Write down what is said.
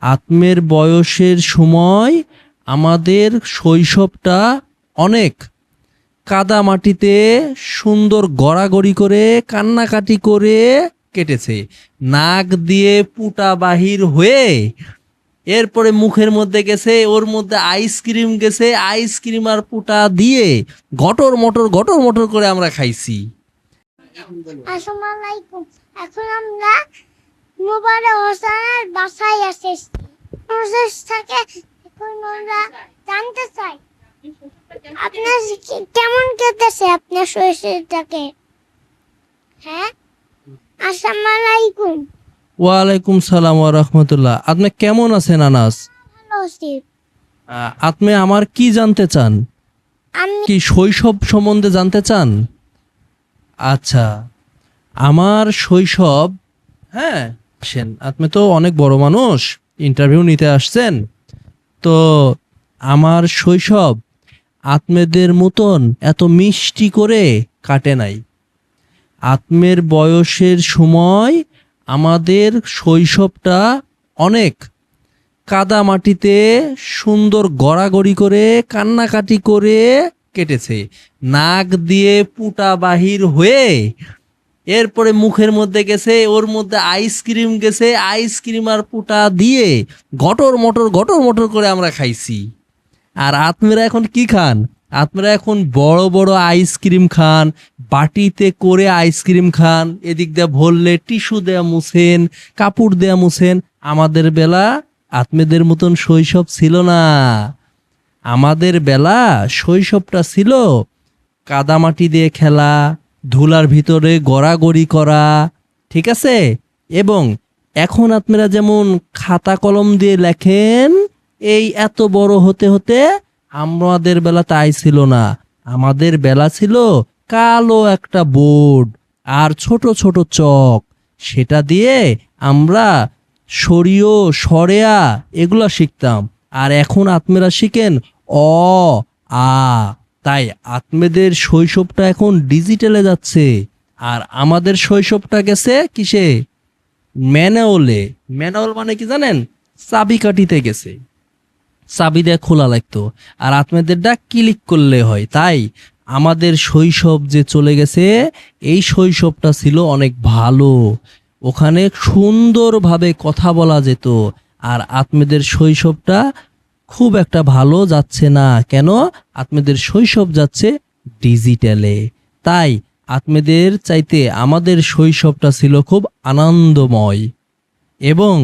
আত্মের বয়সের সময় আমাদের শৈশবটা অনেক কাদা মাটিতে সুন্দর গড়াগড়ি করে কান্নাকাটি করে কেটেছে। নাক দিয়ে পুটা বাহির হয়ে এরপরে মুখের মধ্যে গেছে, ওর মধ্যে আইসক্রিম গেছে, আইসক্রিম আর পুটা দিয়ে গটর মটর করে আমরা খাইছি। আসসালামু আলাইকুম। এখন আমরা মোবারক হোসেনের বাসায় এসেছি। থেকে এখন আমরা জানতে চাই আপনার কেমন কেটেছে আপনার শৈশবটাকে। হ্যাঁ, আসসালামু আলাইকুম। ওয়ালাইকুম সালাম ওয়া রাহমাতুল্লাহ। আপনি কেমন আছেন আনাস? ভালো আছি। আপনি আমার কি জানতে চান? আমি কি শৈশব সম্বন্ধে জানতে চান? আচ্ছা, আমার শৈশব, হ্যাঁ আসেন, আপনি তো অনেক বড় মানুষ, ইন্টারভিউ নিতে আসছেন, তো আমার শৈশব আত্মেদের মতন এত মিষ্টি করে কাটে নাই। আত্মের বয়সের সময় আমাদের শৈশবটা অনেক কাদা মাটিতে সুন্দর গড়াগড়ি করে কান্নাকাটি করে কেটেছে। নাক দিয়ে পুটা বাহির হয়ে এরপরে মুখের মধ্যে গেছে, ওর মধ্যে আইসক্রিম গেছে, আইসক্রিম আর পুটা দিয়ে গটর মটর করে আমরা খাইছি। আর আপনারা এখন কি খান? আপনারা এখন বড় বড় আইসক্রিম খান, বাটিতে করে আইসক্রিম খান, এদিক দিয়ে ভরলে টিস্যু দেয়া মুছেন, কাপড় দেয়া মুছেন। আমাদের বেলা আপনাদের মতন শৈশব ছিল না। আমাদের বেলা শৈশবটা ছিল কাদামাটি দিয়ে খেলা, ধুলার ভিতরে গড়াগড়ি করা, ঠিক আছে? এবং এখন আপনারা যেমন খাতা কলম দিয়ে লেখেন, এই এত বড় হতে হতে আমাদের বেলা তাই ছিল না। আমাদের বেলা ছিল কালো একটা বোর্ড আর ছোট ছোট চক, সেটা দিয়ে আমরা সরিয় সরেয়া এগুলা শিখতাম। আর এখন আপনারা শিখেন অ আ। তাই আত্মেদের শৈশবটা এখন ডিজিটালে যাচ্ছে, আর আমাদের শৈশবটা গেছে কিসে? ম্যানুয়ালে। ম্যানুয়াল মানে কি জানেন? চাবিকাঠিতে গেছে, চাবি দিয়ে খোলা লাগতো, আর আপনাদেরটা ক্লিক করলে হয়। তাই আমাদের শৈশব যে চলে গেছে, এই শৈশবটা ছিল অনেক ভালো, ওখানে সুন্দরভাবে কথা বলা যেত। আর আপনাদের শৈশবটা খুব একটা ভালো যাচ্ছে না। কেন? আপনাদের শৈশব যাচ্ছে ডিজিটালে। তাই আপনাদের চাইতে আমাদের শৈশবটা ছিল খুব আনন্দময়। এবং